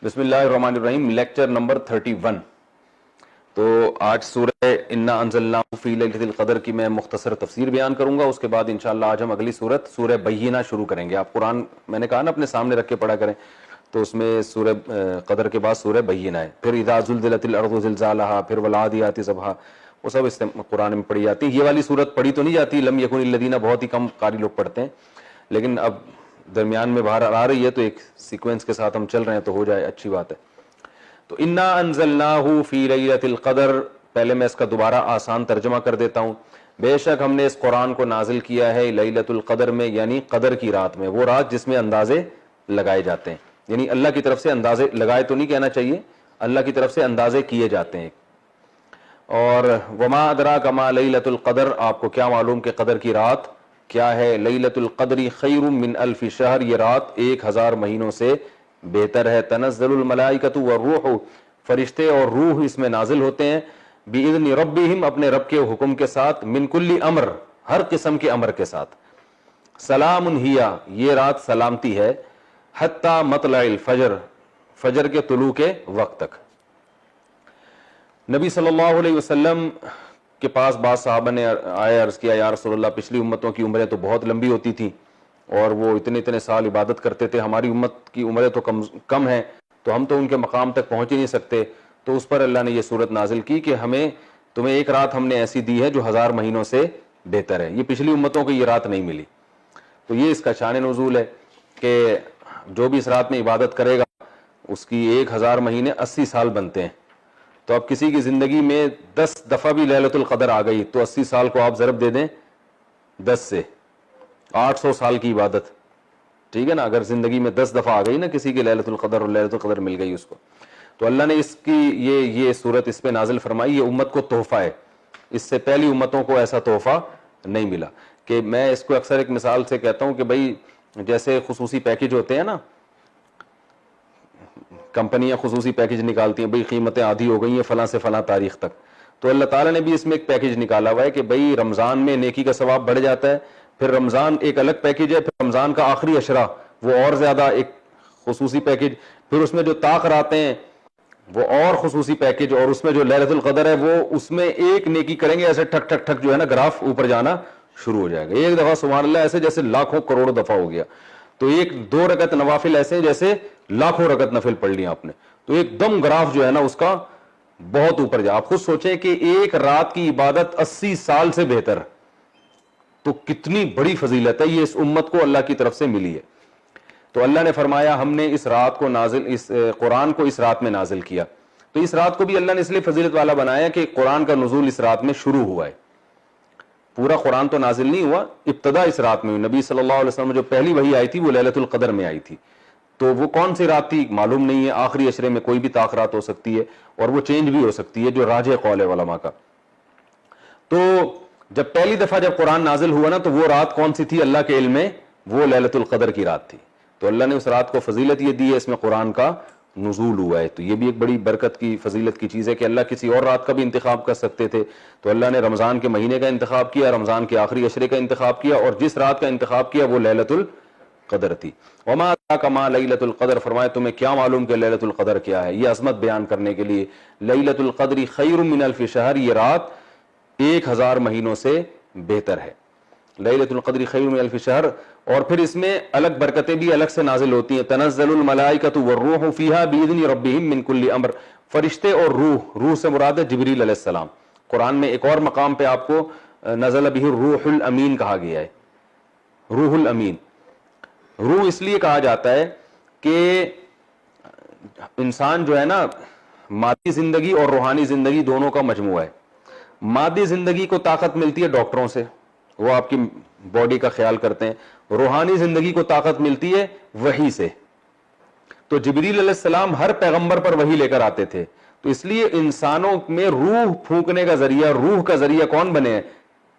بسم اللہ الرحمن الرحیم، لیکچر نمبر 31۔ تو آج سورہ انا انزلناہ فی لیلۃ القدر کی میں مختصر تفسیر بیان کروں گا، اس کے بعد انشاءاللہ آج ہم اگلی سورت سورہ بینہ شروع کریں گے۔ آپ قرآن میں نے کہا نا اپنے سامنے رکھ کے پڑھا کریں، تو اس میں سورہ قدر کے بعد سورہ بینہ ہے، پھر اذا زلزلت الارض زلزالہا، پھر والعادیات ضبحا، وہ سب اس قرآن میں پڑھی جاتی ہے۔ یہ والی سورت پڑھی تو نہیں جاتی، لم یکن الذین بہت ہی کم قاری لوگ پڑھتے ہیں، لیکن اب درمیان میں باہر آ رہی ہے تو ایک سیکوینس کے ساتھ ہم چل رہے ہیں تو ہو جائے، اچھی بات ہے۔ تو انا انزلناہ فی لیلۃ القدر، پہلے میں اس کا دوبارہ آسان ترجمہ کر دیتا ہوں۔ بے شک ہم نے اس قرآن کو نازل کیا ہے لیلۃ القدر میں، یعنی قدر کی رات میں، وہ رات جس میں اندازے لگائے جاتے ہیں، یعنی اللہ کی طرف سے اندازے لگائے تو نہیں کہنا چاہیے، اللہ کی طرف سے اندازے کیے جاتے ہیں۔ اور وما ادراک ما لیلۃ القدر، آپ کو کیا معلوم کہ قدر کی رات کیا ہے؟ لیلۃ القدر خیر من الف شہر، یہ رات 1000 مہینوں سے بہتر ہے۔ تنزل الملائکۃ والروح، فرشتے اور روح اس میں نازل ہوتے ہیں، باذن ربہم، اپنے رب کے حکم کے ساتھ، من کل امر، ہر قسم کے امر کے ساتھ۔ سلام ہی، یہ رات سلامتی ہے، حتی مطلع الفجر، فجر کے طلوع کے وقت تک۔ نبی صلی اللہ علیہ وسلم کے پاس بعض صحابہ نے عرض کیا، یا رسول اللہ، پچھلی امتوں کی عمریں تو بہت لمبی ہوتی تھیں اور وہ اتنے سال عبادت کرتے تھے، ہماری امت کی عمریں تو کم ہیں، تو ہم تو ان کے مقام تک پہنچ ہی نہیں سکتے۔ تو اس پر اللہ نے یہ صورت نازل کی کہ تمہیں ایک رات ہم نے ایسی دی ہے جو 1000 مہینوں سے بہتر ہے، یہ پچھلی امتوں کو یہ رات نہیں ملی۔ تو یہ اس کا شان نزول ہے کہ جو بھی اس رات میں عبادت کرے گا اس کی 1000 مہینے 80 سال بنتے ہیں۔ تو اب کسی کی زندگی میں 10 دفعہ بھی لیلۃ القدر آ گئی تو 80 سال کو آپ ضرب دے دیں 10 سے، 800 سال کی عبادت، ٹھیک ہے نا؟ اگر زندگی میں 10 دفعہ آ گئی نا کسی کی لیلۃ القدر، اور لیلۃ القدر مل گئی اس کو، تو اللہ نے اس کی یہ صورت اس پہ نازل فرمائی، یہ امت کو تحفہ ہے، اس سے پہلی امتوں کو ایسا تحفہ نہیں ملا۔ کہ میں اس کو اکثر ایک مثال سے کہتا ہوں کہ بھائی جیسے خصوصی پیکج ہوتے ہیں نا، کمپنیاں خصوصی پیکج نکالتی ہیں، بھئی قیمتیں آدھی ہو گئی ہیں فلاں سے فلاں تاریخ تک، تو اللہ تعالیٰ نے بھی اس میں ایک پیکج نکالا ہوا ہے کہ بھئی رمضان میں نیکی کا ثواب بڑھ جاتا ہے، پھر رمضان ایک الگ پیکج ہے، پھر رمضان کا آخری عشرہ وہ اور زیادہ ایک خصوصی پیکج، پھر اس میں جو طاق آتے ہیں وہ اور خصوصی پیکج، اور اس میں جو لیلۃ القدر ہے وہ اس میں ایک نیکی کریں گے ایسے ٹھک ٹھک ٹھک جو ہے نا گراف اوپر جانا شروع ہو جائے گا، ایک دفعہ سبحان اللہ ایسے جیسے لاکھوں کروڑوں دفعہ ہو گیا۔ تو ایک 2 رکعت نوافل ایسے جیسے لاکھوں رکعت نفل پڑھ لی آپ نے، تو ایک دم گراف جو ہے نا اس کا بہت اوپر جائے۔ آپ خود سوچیں کہ ایک رات کی عبادت 80 سال سے بہتر، تو کتنی بڑی فضیلت ہے، یہ اس امت کو اللہ کی طرف سے ملی ہے۔ تو اللہ نے فرمایا ہم نے اس رات کو اس قرآن کو اس رات میں نازل کیا۔ تو اس رات کو بھی اللہ نے اس لیے فضیلت والا بنایا کہ قرآن کا نزول اس رات میں شروع ہوا ہے، پورا قرآن تو نازل نہیں ہوا، ابتدا اس رات میں ہوئی۔ نبی صلی اللہ علیہ وسلم جو پہلی وحی آئی تھی وہ لیلۃ القدر میں آئی تھی، تو وہ کون سی رات تھی معلوم نہیں ہے، آخری عشرے میں کوئی بھی طاق رات ہو سکتی ہے اور وہ چینج بھی ہو سکتی ہے، جو راجح قول ہے علماء کا۔ تو جب پہلی دفعہ جب قرآن نازل ہوا نا تو وہ رات کون سی تھی اللہ کے علم میں؟ وہ لیلۃ القدر کی رات تھی۔ تو اللہ نے اس رات کو فضیلت یہ دی ہے، اس میں قرآن کا نزول ہوا ہے، تو یہ بھی ایک بڑی برکت کی فضیلت کی چیز ہے کہ اللہ کسی اور رات کا بھی انتخاب کر سکتے تھے، تو اللہ نے رمضان کے مہینے کا انتخاب کیا، رمضان کے آخری عشرے کا انتخاب کیا، اور جس رات کا انتخاب کیا وہ لیلۃ القدر تھی۔ وما ادراک ما لیلۃ القدر، فرمایا تمہیں کیا معلوم کہ لیلۃ القدر کیا ہے؟ یہ عظمت بیان کرنے کے لیے، لیلۃ القدر خیر من الف شہر، یہ رات 1000 مہینوں سے بہتر ہے۔ لیلۃ القدر خیر من الف شہر، اور پھر اس میں الگ برکتیں بھی الگ سے نازل ہوتی ہیں۔ تنزل الملائکۃ والروح فیہا باذن ربہم من کل امر، فرشتے اور روح سے مراد ہے جبریل علیہ السلام۔ قرآن میں ایک اور مقام پہ آپ کو نزل بہ الروح الامین کہا گیا ہے، روح الامین۔ روح اس لیے کہا جاتا ہے کہ انسان جو ہے نا مادی زندگی اور روحانی زندگی دونوں کا مجموعہ ہے۔ مادی زندگی کو طاقت ملتی ہے ڈاکٹروں سے، وہ آپ کی باڈی کا خیال کرتے ہیں، روحانی زندگی کو طاقت ملتی ہے وحی سے۔ تو جبریل علیہ السلام ہر پیغمبر پر وحی لے کر آتے تھے، تو اس لیے انسانوں میں روح پھونکنے کا ذریعہ، روح کا ذریعہ کون بنے؟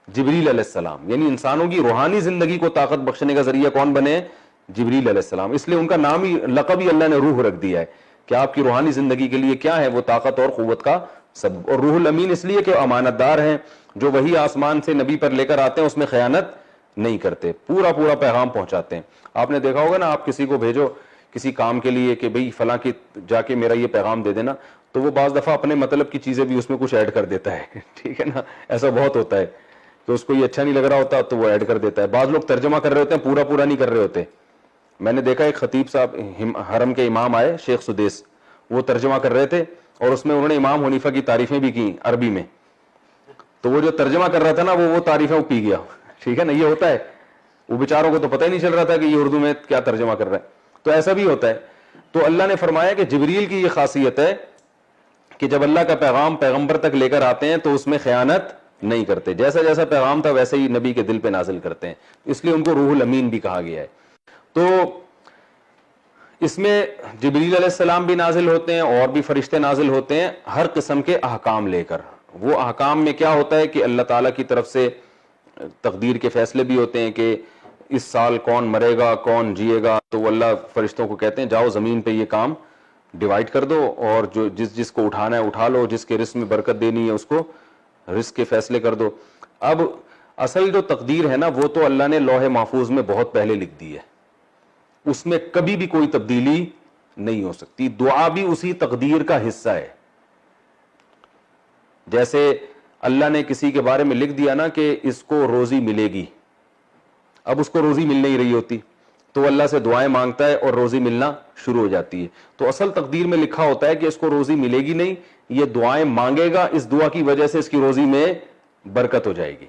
جبریل علیہ السلام، یعنی انسانوں کی روحانی زندگی کو طاقت بخشنے کا ذریعہ کون بنے؟ جبریل علیہ السلام۔ اس لیے ان کا نام ہی، لقب ہی اللہ نے روح رکھ دیا ہے کہ آپ کی روحانی زندگی کے لیے کیا ہے؟ وہ طاقت اور قوت کا سبب۔ اور روح الامین اس لیے کہ امانت دار ہیں، جو وہی آسمان سے نبی پر لے کر آتے ہیں اس میں خیانت نہیں کرتے، پورا پیغام پہنچاتے ہیں۔ آپ نے دیکھا ہوگا نا، آپ کسی کو بھیجو کسی کام کے لیے کہ بھئی فلاں کی جا کے میرا یہ پیغام دے دینا, تو وہ بعض دفعہ اپنے مطلب کی چیزیں بھی اس میں کچھ ایڈ کر دیتا ہے, ٹھیک ہے نا, ایسا بہت ہوتا ہے کہ اس کو یہ اچھا نہیں لگ رہا ہوتا تو وہ ایڈ کر دیتا ہے. بعض لوگ ترجمہ کر رہے ہوتے ہیں, پورا نہیں کر رہے ہوتے. میں نے دیکھا ایک خطیب صاحب حرم کے امام آئے, شیخ سدیس, وہ ترجمہ کر رہے تھے اور اس میں انہوں نے امام حنیفہ کی تعریفیں بھی کی عربی میں, تو وہ جو ترجمہ کر رہا تھا نا وہ تعریفیں وہ پی گیا, ٹھیک ہے نا, یہ ہوتا ہے. وہ بیچاروں کو تو پتہ ہی نہیں چل رہا تھا کہ یہ اردو میں کیا ترجمہ کر رہا ہے, تو ایسا بھی ہوتا ہے. تو اللہ نے فرمایا کہ جبریل کی یہ خاصیت ہے کہ جب اللہ کا پیغام پیغمبر تک لے کر آتے ہیں تو اس میں خیانت نہیں کرتے, جیسا جیسا پیغام تھا ویسے ہی نبی کے دل پہ نازل کرتے ہیں, اس لیے ان کو روح الامین بھی کہا گیا ہے. تو اس میں جبریل علیہ السلام بھی نازل ہوتے ہیں اور بھی فرشتے نازل ہوتے ہیں ہر قسم کے احکام لے کر. وہ احکام میں کیا ہوتا ہے کہ اللہ تعالیٰ کی طرف سے تقدیر کے فیصلے بھی ہوتے ہیں کہ اس سال کون مرے گا کون جیے گا, تو وہ اللہ فرشتوں کو کہتے ہیں جاؤ زمین پہ یہ کام ڈیوائیڈ کر دو اور جو جس کو اٹھانا ہے اٹھا لو, جس کے رزق میں برکت دینی ہے اس کو رزق کے فیصلے کر دو. اب اصل جو تقدیر ہے نا وہ تو اللہ نے لوح محفوظ میں بہت پہلے لکھ دی ہے, اس میں کبھی بھی کوئی تبدیلی نہیں ہو سکتی. دعا بھی اسی تقدیر کا حصہ ہے. جیسے اللہ نے کسی کے بارے میں لکھ دیا نا کہ اس کو روزی ملے گی, اب اس کو روزی مل نہیں رہی ہوتی تو اللہ سے دعائیں مانگتا ہے اور روزی ملنا شروع ہو جاتی ہے. تو اصل تقدیر میں لکھا ہوتا ہے کہ اس کو روزی ملے گی نہیں, یہ دعائیں مانگے گا, اس دعا کی وجہ سے اس کی روزی میں برکت ہو جائے گی.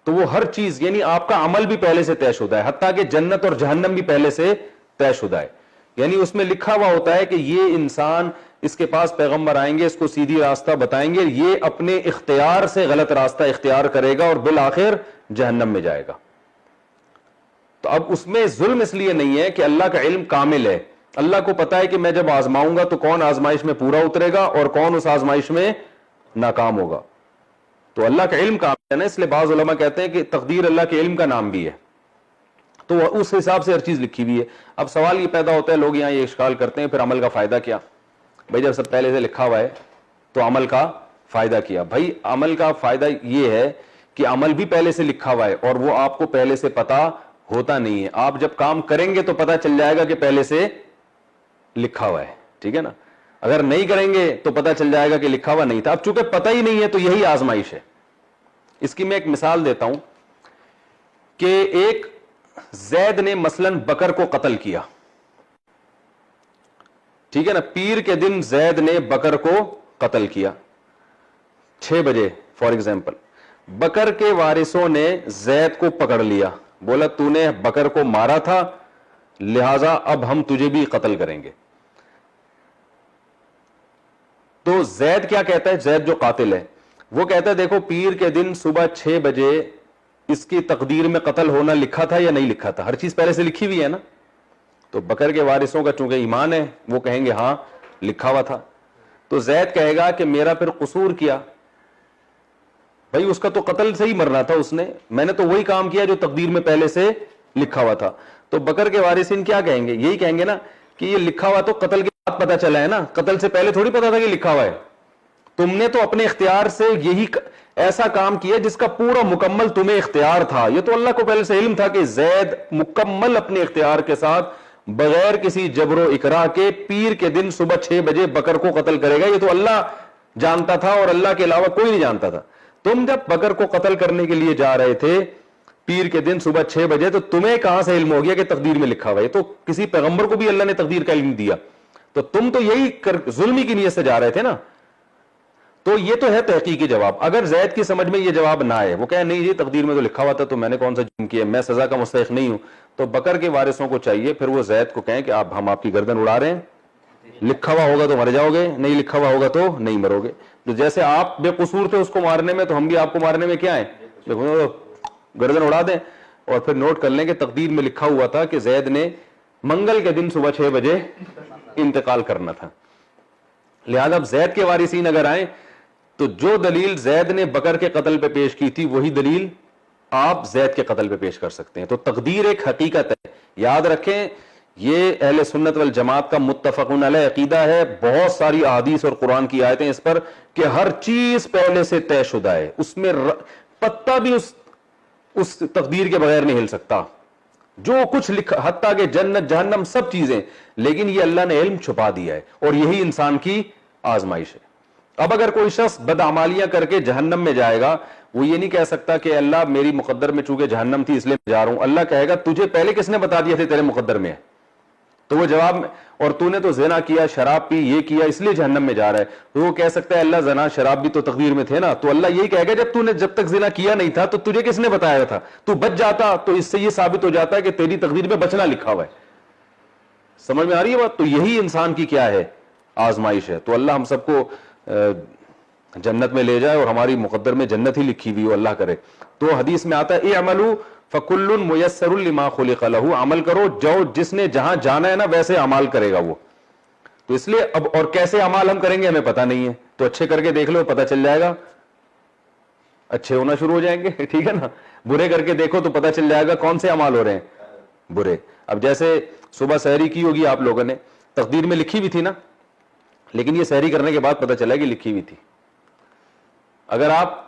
تو وہ ہر چیز یعنی آپ کا عمل بھی پہلے سے طے شدہ ہے, حتیٰ کہ جنت اور جہنم بھی پہلے سے طے شدہ ہے. یعنی اس میں لکھا ہوا ہوتا ہے کہ یہ انسان, اس کے پاس پیغمبر آئیں گے, اس کو سیدھی راستہ بتائیں گے, یہ اپنے اختیار سے غلط راستہ اختیار کرے گا اور بالآخر جہنم میں جائے گا. تو اب اس میں ظلم اس لیے نہیں ہے کہ اللہ کا علم کامل ہے, اللہ کو پتا ہے کہ میں جب آزماؤں گا تو کون آزمائش میں پورا اترے گا اور کون اس آزمائش میں ناکام ہوگا. تو اللہ کا علم کامل ہے نا, اس لیے بعض علماء کہتے ہیں کہ تقدیر اللہ کے علم کا نام بھی ہے, تو اس حساب سے ہر چیز لکھی ہوئی ہے. اب سوال یہ پیدا ہوتا ہے, لوگ یہاں یہ اشکال کرتے ہیں پھر عمل کا فائدہ کیا؟ بھائی جب سب پہلے سے لکھا ہوا ہے تو عمل کا فائدہ کیا؟ بھائی عمل کا فائدہ یہ ہے کہ عمل بھی پہلے سے لکھا ہوا ہے اور وہ آپ کو پہلے سے پتا ہوتا نہیں ہے. آپ جب کام کریں گے تو پتا چل جائے گا کہ پہلے سے لکھا ہوا ہے, ٹھیک ہے نا. اگر نہیں کریں گے تو پتا چل جائے گا کہ لکھا ہوا نہیں تھا. اب چونکہ پتہ ہی نہیں ہے تو یہی آزمائش ہے. اس کی میں ایک مثال دیتا ہوں کہ ایک زید نے مثلا بکر کو قتل کیا, ٹھیک ہے نا, پیر کے دن زید نے بکر کو قتل کیا 6 بجے فار ایگزامپل. بکر کے وارثوں نے زید کو پکڑ لیا, بولا تو نے بکر کو مارا تھا لہذا اب ہم تجھے بھی قتل کریں گے. تو زید کیا کہتا ہے, زید جو قاتل ہے وہ کہتا ہے دیکھو پیر کے دن صبح 6 بجے اس کی تقدیر میں قتل ہونا لکھا تھا یا نہیں لکھا تھا؟ ہر چیز پہلے سے لکھی ہوئی ہے نا. تو بکر کے وارثوں کا چونکہ ایمان ہے وہ کہیں گے ہاں لکھا ہوا تھا. تو زید کہے گا کہ میرا پھر قصور کیا, بھائی اس کا تو قتل سے ہی مرنا تھا اس نے, میں نے تو وہی کام کیا جو تقدیر میں پہلے سے لکھا ہوا تھا. تو بکر کے وارثین کیا کہیں گے, یہی کہیں گے نا کہ یہ لکھا ہوا تو قتل کے بعد پتا چلا ہے نا, قتل سے پہلے تھوڑی پتا تھا کہ لکھا ہوا ہے. تم نے تو اپنے اختیار سے یہی ایسا کام کیا جس کا پورا مکمل تمہیں اختیار تھا. یہ تو اللہ کو پہلے سے علم تھا کہ زید مکمل اپنے اختیار کے ساتھ بغیر کسی جبر و اکراہ کے پیر کے دن صبح 6 بجے بکر کو قتل کرے گا. یہ تو اللہ جانتا تھا اور اللہ کے علاوہ کوئی نہیں جانتا تھا. تم جب بکر کو قتل کرنے کے لیے جا رہے تھے پیر کے دن صبح 6 بجے تو تمہیں کہاں سے علم ہو گیا کہ تقدیر میں لکھا ہوا ہے؟ تو کسی پیغمبر کو بھی اللہ نے تقدیر کا علم دیا, تو تم تو یہی ظلمی کی نیت سے جا رہے تھے نا. تو یہ تو ہے تحقیقی جواب. اگر زید کی سمجھ میں یہ جواب نہ آئے, وہ کہے نہیں یہ تقدیر میں تو لکھا ہوا تھا تو میں نے کون سا جرم کیا, میں سزا کا مستحق نہیں ہوں, تو بکر کے وارثوں کو چاہیے پھر وہ زید کو کہیں کہ ہم آپ کی گردن اڑا رہے ہیں, لکھا ہوا ہوگا تو مر جاؤ گے, نہیں لکھا ہوا ہوگا تو نہیں مرو گے. تو جیسے آپ بے قصور تھے اس کو مارنے میں تو ہم بھی آپ کو مارنے میں کیا ہیں, گردن اڑا دیں. اور پھر نوٹ کر لیں کہ تقدیر میں لکھا ہوا تھا کہ زید نے منگل کے دن صبح 6 بجے انتقال کرنا تھا. لہذا اب زید کے وارثین اگر آئیں تو جو دلیل زید نے بکر کے قتل پہ پیش کی تھی وہی دلیل آپ زید کے قتل پہ پیش کر سکتے ہیں. تو تقدیر ایک حقیقت ہے, یاد رکھیں. یہ اہل سنت والجماعت کا متفقون علیہ عقیدہ ہے. بہت ساری احادیث اور قرآن کی آیتیں اس پر کہ ہر چیز پہلے سے طے شدہ ہے, اس میں پتہ بھی اس تقدیر کے بغیر نہیں ہل سکتا. جو کچھ لکھا, حتیٰ کہ جنت جہنم سب چیزیں, لیکن یہ اللہ نے علم چھپا دیا ہے, اور یہی انسان کی آزمائش ہے. اب اگر کوئی شخص بدعمالیاں کر کے جہنم میں جائے گا, وہ یہ نہیں کہہ سکتا کہ اللہ میری مقدر میں چونکہ جہنم تھی اس لیے میں جا رہا ہوں. اللہ کہے گا تجھے پہلے کس نے بتا دیا تھا تیرے مقدر میں ہے؟ تو وہ جواب میں, اور تو نے تو زنا کیا, شراب پی, یہ کیا, اس لیے جہنم میں جا رہا ہے. تو وہ کہہ سکتا ہے اللہ زنا شراب بھی تو تقدیر میں تھے نا. تو اللہ یہی کہے گا جب تک زنا کیا نہیں تھا تو تجھے کس نے بتایا تھا؟ تو بچ جاتا. تو اس سے یہ ثابت ہو جاتا ہے کہ تیری تقدیر میں بچنا لکھا ہوا ہے. سمجھ میں آ رہی ہے بات؟ تو یہی انسان کی کیا ہے؟ آزمائش ہے. تو اللہ ہم سب کو جنت میں لے جائے, اور ہماری مقدر میں جنت ہی لکھی ہوئی ہو, اللہ کرے. تو حدیث میں آتا ہے اعملوا فکل میسر لما خلق لہ, عمل کرو جو جس نے جہاں جانا ہے نا ویسے اعمال کرے گا وہ. تو اس لیے اب اور کیسے اعمال ہم کریں گے ہمیں پتہ نہیں ہے, تو اچھے کر کے دیکھ لو پتہ چل جائے گا, اچھے ہونا شروع ہو جائیں گے, ٹھیک ہے نا. برے کر کے دیکھو تو پتہ چل جائے گا کون سے اعمال ہو رہے ہیں برے. اب جیسے صبح سحری کی ہوگی آپ لوگوں نے, تقدیر میں لکھی ہوئی تھی نا, لیکن یہ سحری کرنے کے بعد پتہ چلا کہ لکھی ہوئی تھی. اگر آپ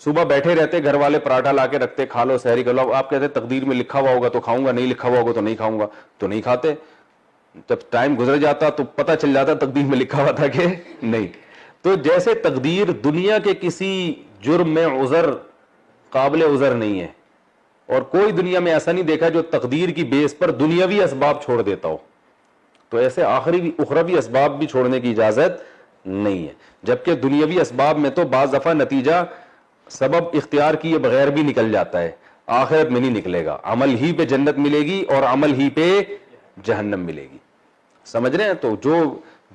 صبح بیٹھے رہتے, گھر والے پراٹھا لا کے رکھتے, کھا لو سحری کر لو, آپ کہتے تقدیر میں لکھا ہوا ہوگا تو کھاؤں گا, نہیں لکھا ہوا ہوگا تو نہیں کھاؤں گا, تو نہیں کھاتے. جب ٹائم گزر جاتا تو پتہ چل جاتا تقدیر میں لکھا ہوا تھا کہ نہیں. تو جیسے تقدیر دنیا کے کسی جرم میں عذر قابل عذر نہیں ہے, اور کوئی دنیا میں ایسا نہیں دیکھا جو تقدیر کی بیس پر دنیاوی اسباب چھوڑ دیتا ہو, تو ایسے آخری اخروی اسباب بھی چھوڑنے کی اجازت نہیں ہے. جبکہ دنیاوی اسباب میں تو بعض دفعہ نتیجہ سبب اختیار کیے بغیر بھی نکل جاتا ہے, آخرت میں نہیں نکلے گا. عمل ہی پہ جنت ملے گی اور عمل ہی پہ جہنم ملے گی. سمجھ رہے ہیں؟ تو جو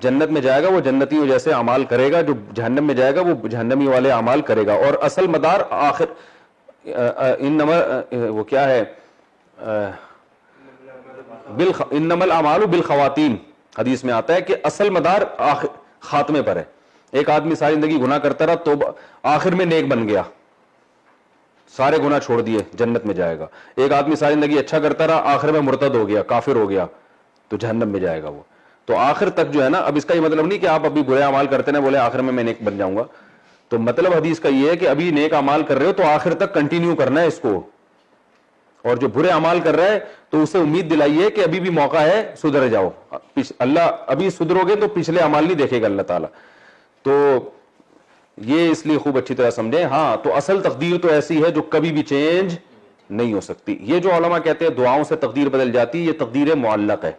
جنت میں جائے گا وہ جنتی جیسے اعمال کرے گا, جو جہنم میں جائے گا وہ جہنمی والے اعمال کرے گا. اور اصل مدار آخر وہ کیا ہے, انما الاعمال بالخواتیم, حدیث میں آتا ہے کہ اصل مدار خاتمے پر ہے. ایک آدمی ساری زندگی گناہ کرتا رہا تو آخر میں نیک بن گیا, سارے گناہ چھوڑ دیے, جنت میں جائے گا. ایک آدمی ساری زندگی اچھا کرتا رہا, آخر میں مرتد ہو گیا, کافر ہو گیا, تو جہنم میں جائے گا وہ. تو آخر تک جو ہے نا, اب اس کا یہ مطلب نہیں کہ آپ ابھی برے اعمال کرتے ہیں بولے آخر میں نیک بن جاؤں گا. تو مطلب حدیث کا یہ ہے کہ ابھی نیک اعمال کر رہے ہو تو آخر تک کنٹینیو کرنا ہے اس کو, اور جو برے اعمال کر رہا ہے تو اسے امید دلائیے کہ ابھی بھی موقع ہے, سدھر جاؤ. اللہ ابھی سدھرو گے تو پچھلے اعمال نہیں دیکھے گا اللہ تعالیٰ. تو یہ اس لیے خوب اچھی طرح سمجھیں. ہاں, تو اصل تقدیر تو ایسی ہے جو کبھی بھی چینج نہیں ہو سکتی. یہ جو علماء کہتے ہیں دعاؤں سے تقدیر بدل جاتی ہے, یہ تقدیر معلق ہے.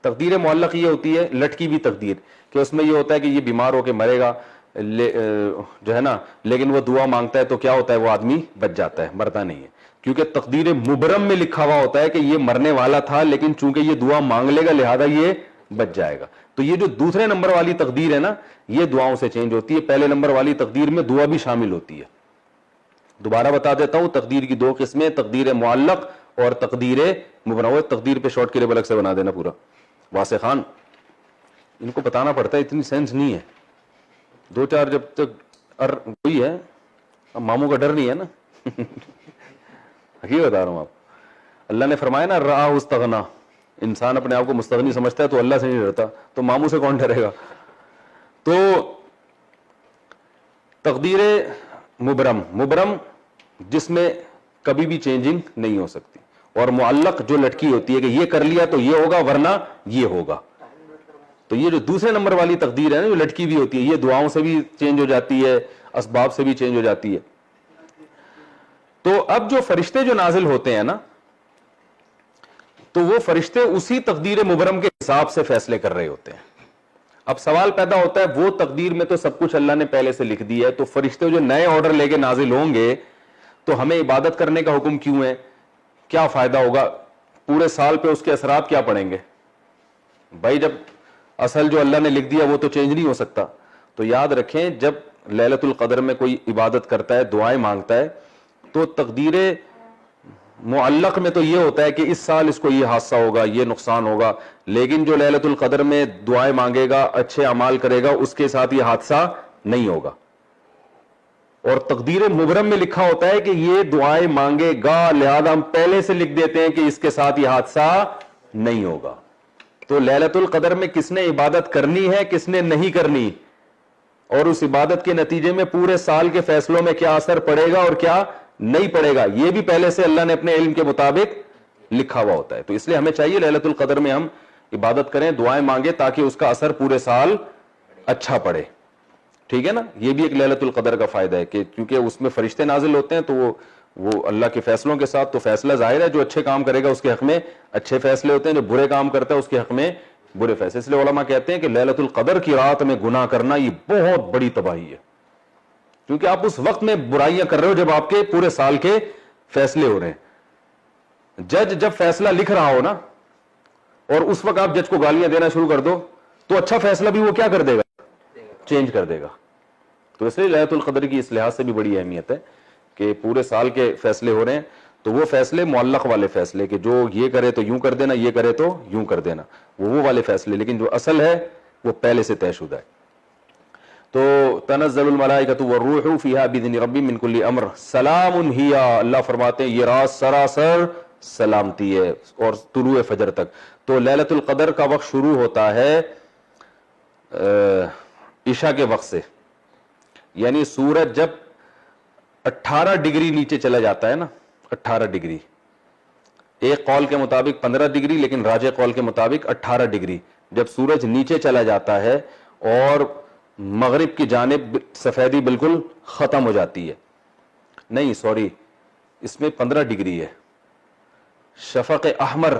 تقدیر معلق یہ ہوتی ہے لٹکی ہوئی تقدیر, کہ اس میں یہ ہوتا ہے کہ یہ بیمار ہو کے مرے گا جو ہے نا, لیکن وہ دعا مانگتا ہے تو کیا ہوتا ہے, وہ آدمی بچ جاتا ہے, مرتا نہیں ہے. کیونکہ تقدیر مبرم میں لکھا ہوا ہوتا ہے کہ یہ مرنے والا تھا, لیکن چونکہ یہ دعا مانگ لے گا لہذا یہ بچ جائے گا. تو یہ جو دوسرے نمبر والی تقدیر ہے نا, یہ دعاؤں سے چینج ہوتی ہے. پہلے نمبر والی تقدیر میں دعا بھی شامل ہوتی ہے. دوبارہ بتا دیتا ہوں, تقدیر کی دو قسمیں, تقدیر معلق اور تقدیر مبرم. تقدیر پہ شارٹ کلپ الگ سے بنا دینا پورا. واسع خان, ان کو بتانا پڑتا ہے, اتنی سینس نہیں ہے. دو چار جب تک وہی ہے, اب ماموں کا ڈر نہیں ہے نا. حقیقت بتا رہا ہوں آپ. اللہ نے فرمایا نا راہ استغنا, انسان اپنے آپ کو مستغنی سمجھتا ہے تو اللہ سے نہیں ڈرتا, تو ماموں سے کون ڈرے گا. تو تقدیر مبرم جس میں کبھی بھی چینجنگ نہیں ہو سکتی, اور معلق جو لٹکی ہوتی ہے کہ یہ کر لیا تو یہ ہوگا ورنہ یہ ہوگا. تو یہ جو دوسرے نمبر والی تقدیر ہے نا جو لٹکی بھی ہوتی ہے, یہ دعاؤں سے بھی چینج ہو جاتی ہے, اسباب سے بھی چینج ہو جاتی ہے. تو اب جو فرشتے جو نازل ہوتے ہیں نا, تو وہ فرشتے اسی تقدیر مبرم کے حساب سے فیصلے کر رہے ہوتے ہیں. اب سوال پیدا ہوتا ہے, وہ تقدیر میں تو سب کچھ اللہ نے پہلے سے لکھ دیا ہے, تو فرشتے جو نئے آرڈر لے کے نازل ہوں گے تو ہمیں عبادت کرنے کا حکم کیوں ہے, کیا فائدہ ہوگا, پورے سال پہ اس کے اثرات کیا پڑیں گے؟ بھائی جب اصل جو اللہ نے لکھ دیا وہ تو چینج نہیں ہو سکتا. تو یاد رکھیں, جب لیلۃ القدر میں کوئی عبادت کرتا ہے, دعائیں مانگتا ہے, تو تقدیر معلق میں تو یہ ہوتا ہے کہ اس سال اس کو یہ حادثہ ہوگا, یہ نقصان ہوگا, لیکن جو لیلۃ القدر میں دعائیں مانگے گا, اچھے اعمال کرے گا, اس کے ساتھ یہ حادثہ نہیں ہوگا. اور تقدیر مبرم میں لکھا ہوتا ہے کہ یہ دعائیں مانگے گا, لہذا ہم پہلے سے لکھ دیتے ہیں کہ اس کے ساتھ یہ حادثہ نہیں ہوگا. تو لیلۃ القدر میں کس نے عبادت کرنی ہے, کس نے نہیں کرنی, اور اس عبادت کے نتیجے میں پورے سال کے فیصلوں میں کیا اثر پڑے گا اور کیا نہیں پڑے گا, یہ بھی پہلے سے اللہ نے اپنے علم کے مطابق لکھا ہوا ہوتا ہے. تو اس لیے ہمیں چاہیے لیلۃ القدر میں ہم عبادت کریں, دعائیں مانگیں, تاکہ اس کا اثر پورے سال اچھا پڑے. ٹھیک ہے نا, یہ بھی ایک لیلۃ القدر کا فائدہ ہے کہ کیونکہ اس میں فرشتے نازل ہوتے ہیں, تو وہ اللہ کے فیصلوں کے ساتھ, تو فیصلہ ظاہر ہے جو اچھے کام کرے گا اس کے حق میں اچھے فیصلے ہوتے ہیں, جو برے کام کرتا ہے اس کے حق میں برے فیصلے. اس لیے علماء کہتے ہیں کہ لیلۃ القدر کی رات میں گناہ کرنا یہ بہت بڑی تباہی ہے, کیونکہ آپ اس وقت میں برائیاں کر رہے ہو جب آپ کے پورے سال کے فیصلے ہو رہے ہیں. جج جب فیصلہ لکھ رہا ہو نا, اور اس وقت آپ جج کو گالیاں دینا شروع کر دو, تو اچھا فیصلہ بھی وہ کیا کر دے گا, چینج کر دے گا. تو اس لیے لیلۃ القدر کی اس لحاظ سے بھی بڑی اہمیت ہے کہ پورے سال کے فیصلے ہو رہے ہیں, تو وہ فیصلے معلق والے فیصلے کہ جو یہ کرے تو یوں کر دینا, یہ کرے تو یوں کر دینا, وہ والے فیصلے, لیکن جو اصل ہے وہ پہلے سے طے شدہ ہے. تو تنزل الملائکۃ والروح فیہا باذن ربہم من کل امر سلام ہی, اللہ فرماتے ہیں یہ رات سراسر سلامتی ہے, اور طلوع فجر تک. تو لیلۃ القدر کا وقت شروع ہوتا ہے عشاء کے وقت سے, یعنی سورج جب 18 ڈگری نیچے چلا جاتا ہے نا, 18 ڈگری, ایک قول کے مطابق 15 ڈگری, لیکن راجح قول کے مطابق 18 ڈگری, جب سورج نیچے چلا جاتا ہے اور مغرب کی جانب سفیدی بالکل ختم ہو جاتی ہے, نہیں سوری اس میں 15 ڈگری ہے, شفق احمر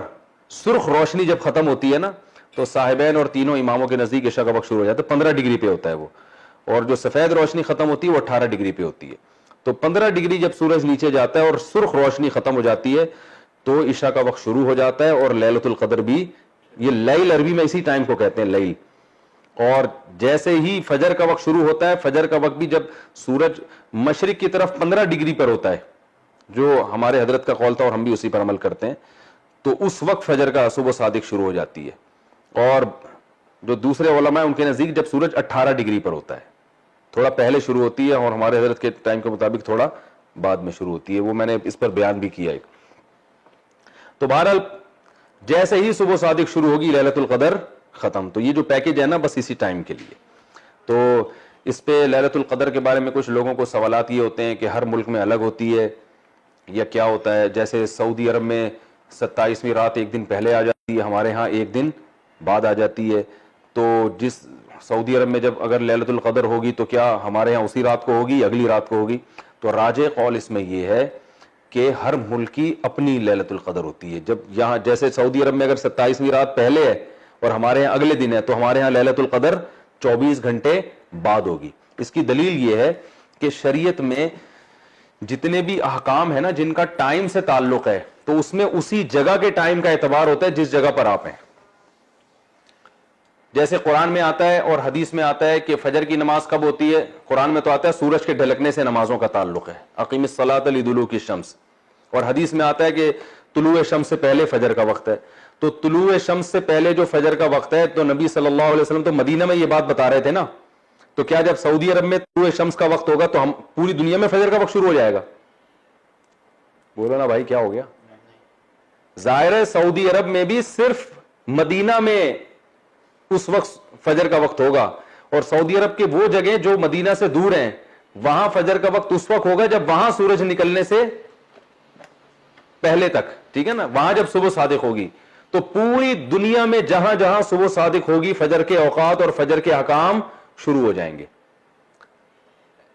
سرخ روشنی جب ختم ہوتی ہے نا, تو صاحبین اور تینوں اماموں کے نزدیک عشاء کا وقت شروع ہو جاتا ہے, 15 ڈگری پہ ہوتا ہے وہ, اور جو سفید روشنی ختم ہوتی ہے وہ 18 ڈگری پہ ہوتی ہے. تو 15 ڈگری جب سورج نیچے جاتا ہے اور سرخ روشنی ختم ہو جاتی ہے تو عشاء کا وقت شروع ہو جاتا ہے. اور لیلۃ القدر بھی, یہ لیل عربی میں اسی ٹائم کو کہتے ہیں لیل. اور جیسے ہی فجر کا وقت شروع ہوتا ہے, فجر کا وقت بھی جب سورج مشرق کی طرف 15 ڈگری پر ہوتا ہے, جو ہمارے حضرت کا قول تھا اور ہم بھی اسی پر عمل کرتے ہیں, تو اس وقت فجر کا صبح صادق شروع ہو جاتی ہے. اور جو دوسرے علماء ان کے نزدیک جب سورج 18 ڈگری پر ہوتا ہے, تھوڑا پہلے شروع ہوتی ہے, اور ہمارے حضرت کے ٹائم کے مطابق تھوڑا بعد میں شروع ہوتی ہے, وہ میں نے اس پر بیان بھی کیا ایک. تو بہرحال جیسے ہی صبح صادق شروع ہوگی لیلۃ القدر ختم. تو یہ جو پیکج ہے نا بس اسی ٹائم کے لیے. تو اس پہ لیلۃ القدر کے بارے میں کچھ لوگوں کو سوالات یہ ہوتے ہیں کہ ہر ملک میں الگ ہوتی ہے یا کیا ہوتا ہے. جیسے سعودی عرب میں 27ویں رات ایک دن پہلے آ جاتی ہے, ہمارے ہاں ایک دن بعد آ جاتی ہے. تو جس سعودی عرب میں جب اگر لیلۃ القدر ہوگی تو کیا ہمارے ہاں اسی رات کو ہوگی یا اگلی رات کو ہوگی؟ تو راجح قول اس میں یہ ہے کہ ہر ملک کی اپنی لیلۃ القدر ہوتی ہے. جب یہاں جیسے سعودی عرب میں اگر 27ویں رات پہلے ہے اور ہمارے ہاں اگلے دن ہے, تو ہمارے ہاں لیلۃ القدر 24 گھنٹے بعد ہوگی. اس کی دلیل یہ ہے کہ شریعت میں جتنے بھی احکام ہیں نا جن کا ٹائم سے تعلق ہے, تو اس میں اسی جگہ کے ٹائم کا اعتبار ہوتا ہے جس جگہ پر آپ ہیں. جیسے قرآن میں آتا ہے اور حدیث میں آتا ہے کہ فجر کی نماز کب ہوتی ہے, قرآن میں تو آتا ہے سورج کے ڈھلکنے سے نمازوں کا تعلق ہے, اقیم الصلاۃ لدلوک الشمس, اور حدیث میں آتا ہے کہ طلوع شمس سے پہلے فجر کا وقت ہے. تو طلوع شمس سے پہلے جو فجر کا وقت ہے, تو نبی صلی اللہ علیہ وسلم تو مدینہ میں یہ بات بتا رہے تھے نا, تو کیا جب سعودی عرب میں طلوع شمس کا وقت ہوگا تو ہم پوری دنیا میں فجر کا وقت شروع ہو جائے گا؟ بولو نا بھائی کیا ہو گیا؟ ظاہر ہے سعودی عرب میں بھی صرف مدینہ میں اس وقت فجر کا وقت ہوگا, اور سعودی عرب کے وہ جگہ جو مدینہ سے دور ہیں وہاں فجر کا وقت اس وقت ہوگا جب وہاں سورج نکلنے سے پہلے تک, ٹھیک ہے نا, وہاں جب صبح صادق ہوگی. تو پوری دنیا میں جہاں جہاں صبح صادق ہوگی فجر کے اوقات اور فجر کے احکام شروع ہو جائیں گے.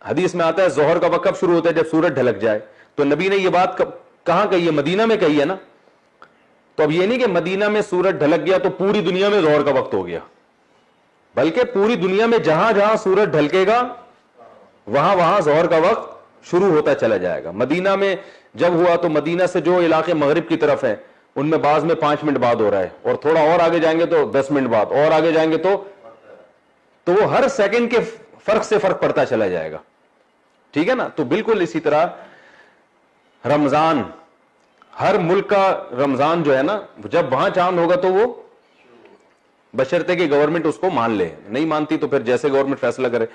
حدیث میں آتا ہے ظہر کا وقت کب شروع ہوتا ہے؟ جب سورج ڈھلک جائے. تو نبی نے یہ بات کہاں کہی ہے؟ مدینہ میں کہی ہے نا. تو اب یہ نہیں کہ مدینہ میں سورج ڈھلک گیا تو پوری دنیا میں ظہر کا وقت ہو گیا, بلکہ پوری دنیا میں جہاں جہاں سورج ڈھلکے گا وہاں وہاں ظہر کا وقت شروع ہوتا چلا جائے گا. مدینہ میں جب ہوا تو مدینہ سے جو علاقے مغرب کی طرف ہیں ان میں بعض میں 5 منٹ بعد ہو رہا ہے, اور تھوڑا اور آگے جائیں گے تو 10 منٹ بعد, اور آگے جائیں گے تو وہ ہر سیکنڈ کے فرق سے فرق پڑتا چلا جائے گا, ٹھیک ہے نا. تو بالکل اسی طرح رمضان, ہر ملک کا رمضان جو ہے نا, جب وہاں چاند ہوگا تو وہ بشرطے کہ گورنمنٹ اس کو مان لے, نہیں مانتی تو پھر جیسے گورنمنٹ فیصلہ کرے.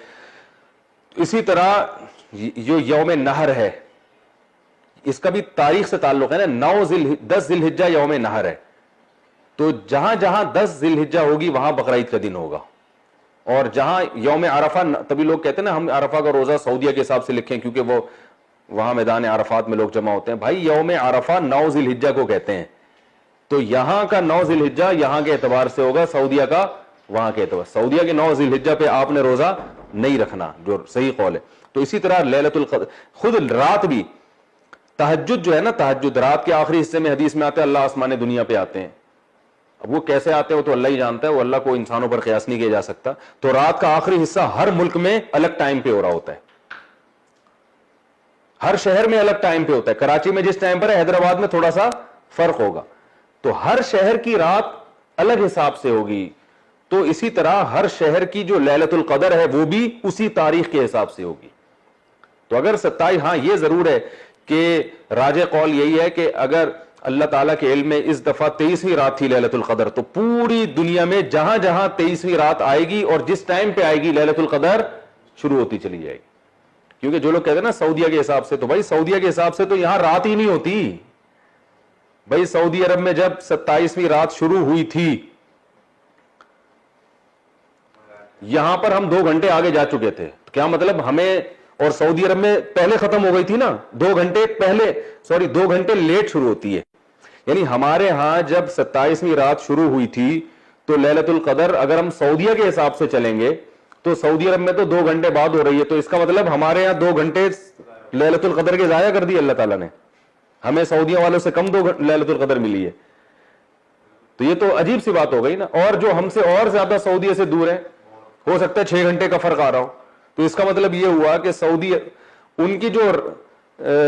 اسی طرح جو یوم نہر ہے اس کا بھی تاریخ سے تعلق ہے نا, 10 ذی الحجہ یوم نہر ہے. تو جہاں جہاں 10 ذی الحجہ ہوگی وہاں بقرعید کا دن ہوگا, اور جہاں یوم عرفہ, تبھی لوگ کہتے ہیں نا ہم عرفہ کا روزہ سعودیہ کے حساب سے لکھیں کیونکہ وہ وہاں میدان عرفات میں لوگ جمع ہوتے ہیں. بھائی یوم عرفہ 9 ذی الحجہ کو کہتے ہیں, تو یہاں کا 9 ذی الحجہ یہاں کے اعتبار سے ہوگا، سعودیہ کا وہاں کے اعتبار، سعودیہ کے 9 ذی الحجہ پہ آپ نے روزہ نہیں رکھنا، جو صحیح قول ہے۔ تو اسی طرح لیلۃ القدر، خود رات بھی، تہجد جو ہے نا، تہجد رات کے آخری حصے میں حدیث میں آتا ہے اللہ آسمان دنیا پہ آتے ہیں، اب وہ کیسے آتے ہیں وہ تو اللہ ہی جانتا ہے، وہ اللہ کو انسانوں پر قیاس نہیں کیا جا سکتا۔ تو رات کا آخری حصہ ہر ملک میں الگ ٹائم پہ ہو رہا ہوتا ہے، ہر شہر میں الگ ٹائم پہ ہوتا ہے، کراچی میں جس ٹائم پر ہے حیدرآباد میں تھوڑا سا فرق ہوگا، تو ہر شہر کی رات الگ حساب سے ہوگی۔ تو اسی طرح ہر شہر کی جو لیلۃ القدر ہے وہ بھی اسی تاریخ کے حساب سے ہوگی۔ تو اگر 27، ہاں یہ ضرور ہے کہ راجح قول یہی ہے کہ اگر اللہ تعالیٰ کے علم میں اس دفعہ 23ویں رات تھی لیلۃ القدر، تو پوری دنیا میں جہاں جہاں 23ویں رات آئے گی اور جس ٹائم پہ آئے گی لیلۃ القدر شروع ہوتی چلی جائے گی۔ کیونکہ جو لوگ کہتے ہیں نا سعودیہ کے حساب سے، تو بھائی سعودیہ کے حساب سے تو یہاں رات ہی نہیں ہوتی بھائی۔ سعودی عرب میں جب 27ویں رات شروع ہوئی تھی، یہاں پر ہم 2 گھنٹے آگے جا چکے تھے، کیا مطلب ہمیں، اور سعودی عرب میں پہلے ختم ہو گئی تھی نا، 2 گھنٹے پہلے، 2 گھنٹے لیٹ شروع ہوتی ہے۔ یعنی ہمارے ہاں جب 27ویں رات شروع ہوئی تھی تو لیلۃ القدر اگر ہم سعودیہ کے حساب سے چلیں گے تو سعودی عرب میں تو 2 گھنٹے بعد ہو رہی ہے، تو اس کا مطلب ہمارے ہاں 2 گھنٹے لیلۃ القدر کے ضائع کر دیے اللہ تعالیٰ نے، ہمیں سعودیہ والوں سے کم لیلۃ القدر ملی ہے۔ تو یہ تو عجیب سی بات ہو گئی نا۔ اور جو ہم سے اور زیادہ سعودیہ سے دور ہیں، ہو سکتا ہے 6 گھنٹے کا فرق آ رہا ہو، تو اس کا مطلب یہ ہوا کہ سعودی، ان کی جو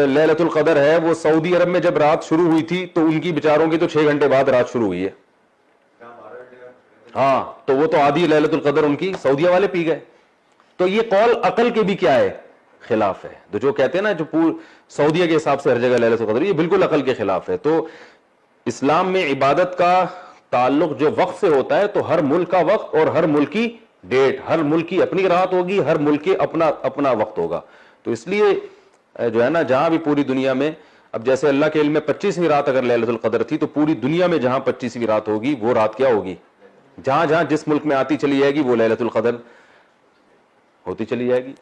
لیلۃ القدر ہے وہ سعودی عرب میں جب رات شروع ہوئی تھی تو ان کی بیچاروں کی تو 6 گھنٹے بعد رات شروع ہوئی ہے، ہاں، تو وہ تو آدھی لیلۃ القدر ان کی سعودیہ والے پی گئے۔ تو یہ قول عقل کے بھی کیا ہے، خلاف ہے۔ تو جو کہتے ہیں نا جو سعودیہ کے حساب سے ہر جگہ لیلۃ القدر، یہ بالکل عقل کے خلاف ہے۔ تو اسلام میں عبادت کا تعلق جو وقت سے ہوتا ہے، تو ہر ملک کا وقت اور ہر ملک کی ڈیٹ، ہر ملک کی اپنی رات ہوگی، ہر ملک کے اپنا وقت ہوگا۔ تو اس لیے جو ہے نا جہاں بھی پوری دنیا میں، اب جیسے اللہ کے علم میں 25ویں رات اگر لیلۃ القدر تھی، تو پوری دنیا میں جہاں 25ویں رات ہوگی وہ رات کیا ہوگی، جہاں جہاں جس ملک میں آتی چلی جائے گی وہ لیلۃ القدر ہوتی چلی جائے گی۔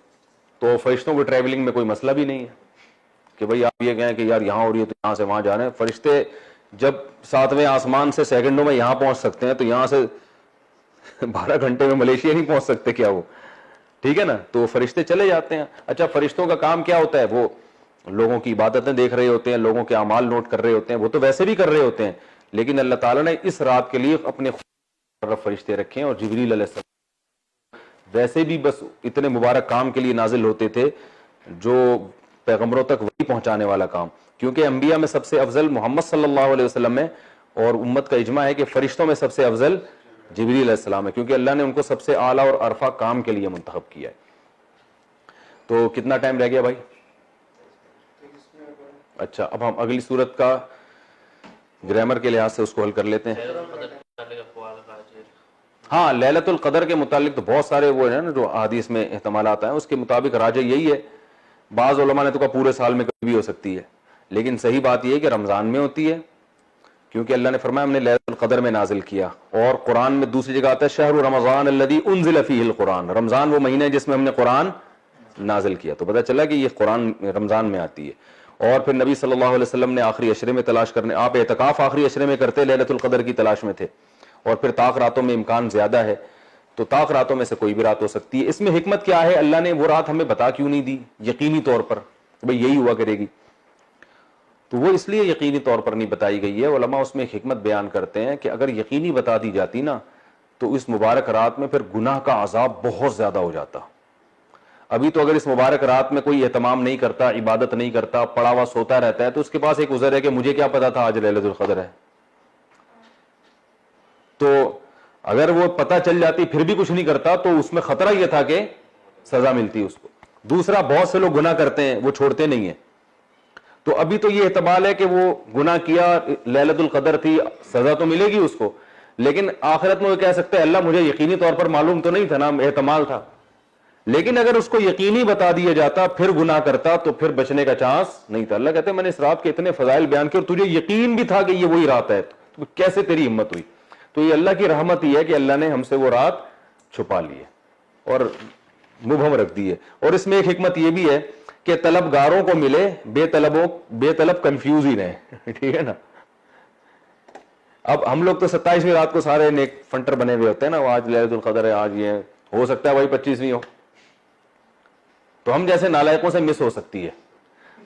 تو فرشتوں کو ٹریولنگ میں کوئی مسئلہ بھی نہیں ہے کہ بھئی آپ یہ کہیں کہ یار یہاں ہو رہی ہے تو یہاں سے وہاں جانا ہے۔ فرشتے جب 7ویں آسمان سے سیکنڈوں میں یہاں پہنچ سکتے ہیں تو یہاں سے 12 گھنٹے میں ملیشیا نہیں پہنچ سکتے کیا وہ، ٹھیک ہے نا؟ تو فرشتے چلے جاتے ہیں۔ اچھا، فرشتوں کا کام کیا ہوتا ہے؟ وہ لوگوں کی عبادتیں دیکھ رہے ہوتے ہیں، لوگوں کے اعمال نوٹ کر رہے ہوتے ہیں، وہ تو ویسے بھی کر رہے ہوتے ہیں، لیکن اللہ تعالیٰ نے اس رات کے لیے اپنے فرشتے رکھے ہیں۔ اور جبریل علیہ السلام ویسے بھی بس اتنے مبارک کام کے لیے نازل ہوتے تھے جو پیغمبروں تک وہی پہنچانے والا کام، کیونکہ انبیاء میں سب سے افضل محمد صلی اللہ علیہ وسلم ہے، اور امت کا اجماع ہے کہ فرشتوں میں سب سے افضل جبریل علیہ السلام ہے، کیونکہ اللہ نے ان کو سب سے اعلیٰ اور عرفہ کام کے لیے منتخب کیا ہے۔ تو کتنا ٹائم رہ گیا بھائی؟ اچھا، اب ہم اگلی صورت کا گرامر کے لحاظ سے اس کو حل کر لیتے ہیں۔ ہاں، لیلۃ القدر کے متعلق تو بہت سارے وہ ہیں نا جو حدیث میں احتمالات ہیں، اس کے مطابق راجح یہی ہے۔ بعض علماء نے تو کہا پورے سال میں کبھی بھی ہو سکتی ہے، لیکن صحیح بات یہ ہے کہ رمضان میں ہوتی ہے، کیونکہ اللہ نے فرمایا ہم نے لیلۃ القدر میں نازل کیا، اور قرآن میں دوسری جگہ آتا ہے شہر رمضان الذی انزل فیہ القرآن، رمضان وہ مہینہ ہے جس میں ہم نے قرآن نازل کیا، تو پتہ چلا کہ یہ قرآن رمضان میں آتی ہے۔ اور پھر نبی صلی اللہ علیہ وسلم نے آخری عشرے میں تلاش کرنے، آپ اعتکاف آخری عشرے میں کرتے، لیلۃ القدر کی تلاش میں تھے، اور پھر طاق راتوں میں امکان زیادہ ہے، تو طاق راتوں میں سے کوئی بھی رات ہو سکتی ہے۔ اس میں حکمت کیا ہے؟ اللہ نے وہ رات ہمیں بتا کیوں نہیں دی یقینی طور پر بھئی یہی ہوا کرے گی؟ تو وہ اس لیے یقینی طور پر نہیں بتائی گئی ہے، علماء اس میں حکمت بیان کرتے ہیں کہ اگر یقینی بتا دی جاتی نا تو اس مبارک رات میں پھر گناہ کا عذاب بہت زیادہ ہو جاتا۔ ابھی تو اگر اس مبارک رات میں کوئی اہتمام نہیں کرتا، عبادت نہیں کرتا، پڑا ہوا سوتا رہتا ہے، تو اس کے پاس ایک عذر ہے کہ مجھے کیا پتا تھا آج لیلۃ القدر ہے۔ تو اگر وہ پتہ چل جاتی پھر بھی کچھ نہیں کرتا تو اس میں خطرہ یہ تھا کہ سزا ملتی اس کو۔ دوسرا، بہت سے لوگ گناہ کرتے ہیں، وہ چھوڑتے نہیں ہیں، تو ابھی تو یہ احتمال ہے کہ وہ گناہ کیا، لیلۃ القدر تھی، سزا تو ملے گی اس کو، لیکن آخرت میں وہ کہہ سکتے ہیں اللہ مجھے یقینی طور پر معلوم تو نہیں تھا نا، احتمال تھا۔ لیکن اگر اس کو یقینی بتا دیا جاتا پھر گناہ کرتا تو پھر بچنے کا چانس نہیں تھا۔ اللہ کہتے ہیں میں نے اس رات کے اتنے فضائل بیان کیے اور تجھے یقین بھی تھا کہ یہ وہی رات ہے، تو کیسے تیری ہمت ہوئی؟ تو یہ اللہ کی رحمت ہی ہے کہ اللہ نے ہم سے وہ رات چھپا لی ہے اور مبہم رکھ دی ہے۔ اور اس میں ایک حکمت یہ بھی ہے کہ طلبگاروں کو ملے، بے طلب کنفیوز ہی رہے، ٹھیک ہے نا؟ اب ہم لوگ تو 27ویں رات کو سارے نیک فنٹر بنے ہوئے ہوتے ہیں نا, وہ آج لیلۃ القدر ہے, آج یہ ہو سکتا ہے وہی 25ویں ہو, تو ہم جیسے نالائقوں سے مس ہو سکتی ہے.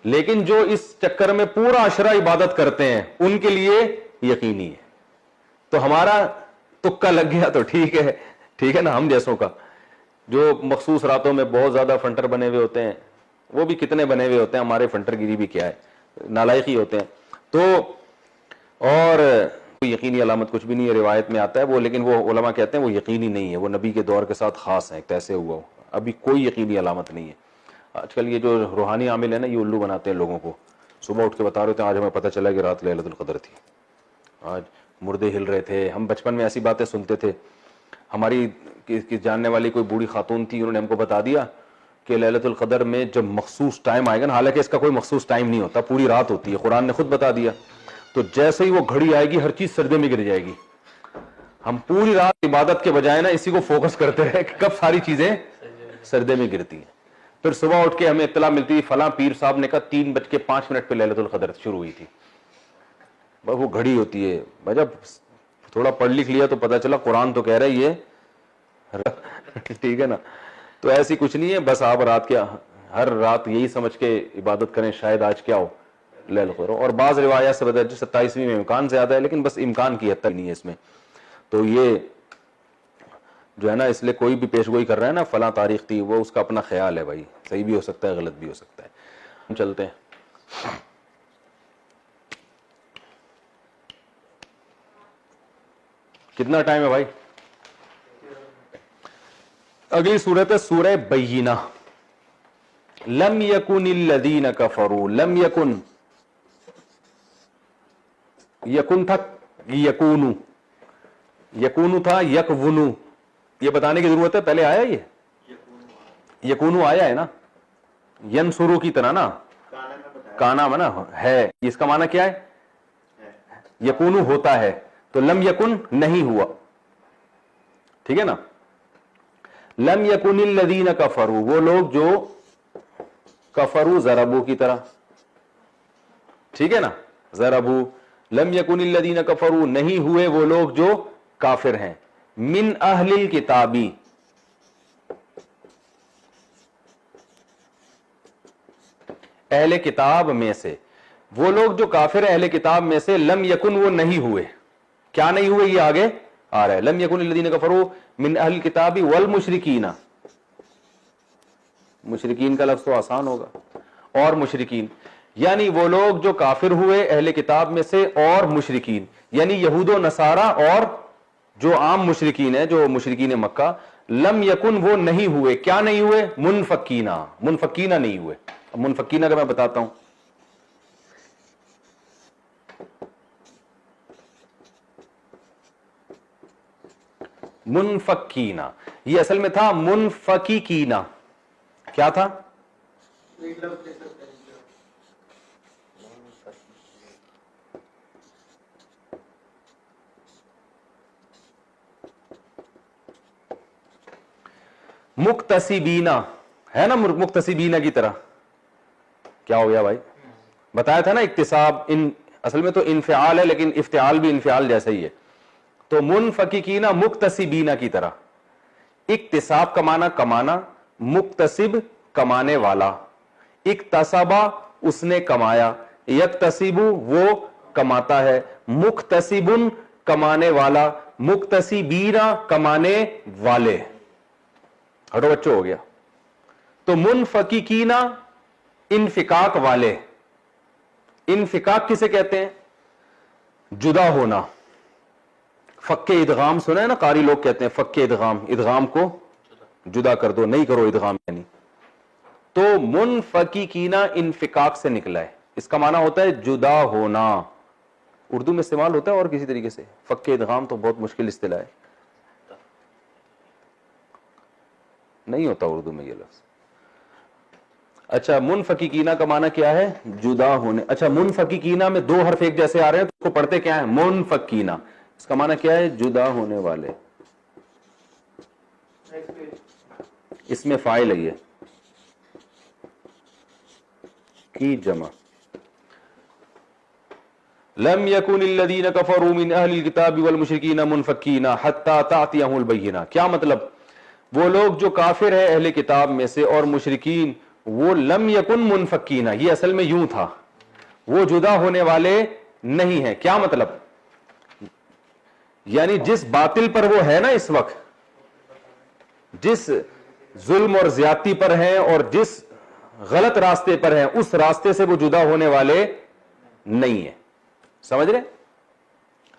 لیکن جو اس چکر میں پورا عشرہ عبادت کرتے ہیں ان کے لیے یقینی ہے. تو ہمارا تکا لگ گیا تو ٹھیک ہے نا, ہم جیسوں کا جو مخصوص راتوں میں بہت زیادہ فنٹر بنے ہوئے ہوتے ہیں, وہ بھی کتنے بنے ہوئے ہوتے ہیں, ہمارے فنٹر گیری بھی کیا ہے, نالائق ہی ہوتے ہیں. تو اور یقینی علامت کچھ بھی نہیں ہے, روایت میں آتا ہے وہ, لیکن وہ علماء کہتے ہیں وہ یقینی نہیں ہے, وہ نبی کے دور کے ساتھ خاص ہیں, ایسے ہوا ہو, ابھی کوئی یقینی علامت نہیں ہے. آج کل یہ جو روحانی عامل ہے نا, یہ الو بناتے ہیں لوگوں کو, صبح اٹھ کے بتا رہے تھے آج ہمیں پتہ چلا کہ رات لیلۃ القدر تھی, آج مردے ہل رہے تھے. ہم بچپن میں ایسی باتیں سنتے تھے, ہماری جاننے والی کوئی بوڑھی خاتون تھی, انہوں نے ہم کو بتا دیا کہ لیلۃ القدر میں جب مخصوص ٹائم آئے گا نا, حالانکہ اس کا کوئی مخصوص ٹائم نہیں ہوتا, پوری رات ہوتی ہے, قرآن نے خود بتا دیا, تو جیسے ہی وہ گھڑی آئے گی ہر چیز سجدے میں گر جائے گی. ہم پوری رات عبادت کے بجائے نا اسی کو فوکس کرتے رہے کہ کب ساری چیزیں سجدے میں گرتی ہیں. پھر صبح اٹھ کے ہمیں اطلاع ملتی فلاں پیر صاحب نے کہا 3:05 پہ لیلۃ القدر شروع ہوئی تھی. بس وہ گھڑی ہوتی ہے, جب تھوڑا پڑھ لکھ لیا تو پتا چلا قرآن تو کہہ رہا ہے یہ ٹھیک ہے نا. تو ایسی کچھ نہیں ہے, بس آپ رات کے ہر رات یہی سمجھ کے عبادت کریں شاید آج کیا ہو لیلۃ القدر. اور بعض روایات سے بتا 27ویں میں امکان زیادہ ہے, لیکن بس امکان کی حد تک نہیں ہے اس میں. تو یہ جو ہے نا, اس لیے کوئی بھی پیش گوئی کر رہا ہے نا فلاں تاریخ تھی, وہ اس کا اپنا خیال ہے بھائی, صحیح بھی ہو سکتا ہے غلط بھی ہو سکتا ہے. ہم چلتے ہیں. کتنا ٹائم ہے بھائی؟ اگلی صورت ہے سورہ بینہ. لم یکن الذین کفروا, لم یکن, یکن تھا یکونو, یکونو تھا یکونو, یہ بتانے کی ضرورت ہے پہلے آیا یہ یکونو آیا ہے نا, ینصرو کی طرح نا, کانا منا ہے, اس کا معنی کیا ہے, یکونو ہوتا ہے, تو لم یکن نہیں ہوا, ٹھیک ہے نا. لم یکن الذین کفروا, وہ لوگ جو کفروا ضربوا کی طرح, ٹھیک ہے نا, ضربوا, لم یکن الذین کفروا, نہیں ہوئے وہ لوگ جو کافر ہیں, من اہل الکتابی, اہل کتاب میں سے, وہ لوگ جو کافر ہیں اہل کتاب میں سے, لم یکن وہ نہیں ہوئے, کیا نہیں ہوئے یہ آگے آ رہا ہے. لم یکن الذین کفروا من اہل الکتاب والمشرکین, مشرکین کا لفظ تو آسان ہوگا, اور مشرکین, یعنی وہ لوگ جو کافر ہوئے اہل کتاب میں سے اور مشرکین, یعنی یہود و نصارہ اور جو عام مشرکین ہیں, جو مشرکین مکہ, لم یکن وہ نہیں ہوئے, کیا نہیں ہوئے, منفکینہ, منفکینہ نہیں ہوئے. اب منفکینہ کا میں بتاتا ہوں. منفکینہ یہ اصل میں تھا منفکیکینہ, کیا تھا, مکتسبینہ ہے نا, مکتسبینہ کی طرح. کیا ہو گیا بھائی, بتایا تھا نا اکتساب, ان اصل میں تو انفعال ہے لیکن افتعال بھی انفعال جیسا ہی ہے. تو منفکیکینہ مکتسبینہ کی طرح, اکتساب کا معنی کمانا, مکتسب کمانے والا, اکتسبا اس نے کمایا, یکتسب وہ کماتا ہے, مکتسبن کمانے والا, مکتسبینہ کمانے والے. ہٹو بچوں ہو گیا. تو منفکیکینہ انفکاک والے, انفکاک کسے کہتے ہیں, جدا ہونا. فک ادغام سنا ہے نا, قاری لوگ کہتے ہیں فک ادغام, ادغام کو جدا کر دو, نہیں کرو ادغام, یعنی تو منفکیکینہ انفکاک سے نکلا ہے, اس کا معنی ہوتا ہے جدا ہونا. اردو میں استعمال ہوتا ہے اور کسی طریقے سے, فک ادغام تو بہت مشکل اصطلاح ہے, نہیں ہوتا اردو میں یہ لفظ. اچھا منفکیکینہ کا معنی کیا ہے, جدا ہونے. اچھا منفکیکینہ میں دو حرف ایک جیسے آ رہے ہیں, تو اس کو پڑھتے کیا ہے, منفکینہ, اس کا معنی کیا ہے, جدا ہونے والے. اس میں فاعل ہے یہ کی جمع, لم یکن الذین کفروا من اہل الکتاب والمشرکین منفکین حتی تأتیہم البینہ. کیا مطلب؟ وہ لوگ جو کافر ہے اہل کتاب میں سے اور مشرکین، وہ لم یکن منفکین، یہ اصل میں یوں تھا، وہ جدا ہونے والے نہیں ہیں. کیا مطلب؟ یعنی جس باطل پر وہ ہے نا اس وقت، جس ظلم اور زیادتی پر ہیں اور جس غلط راستے پر ہیں، اس راستے سے وہ جدا ہونے والے نہیں ہیں. سمجھ رہے؟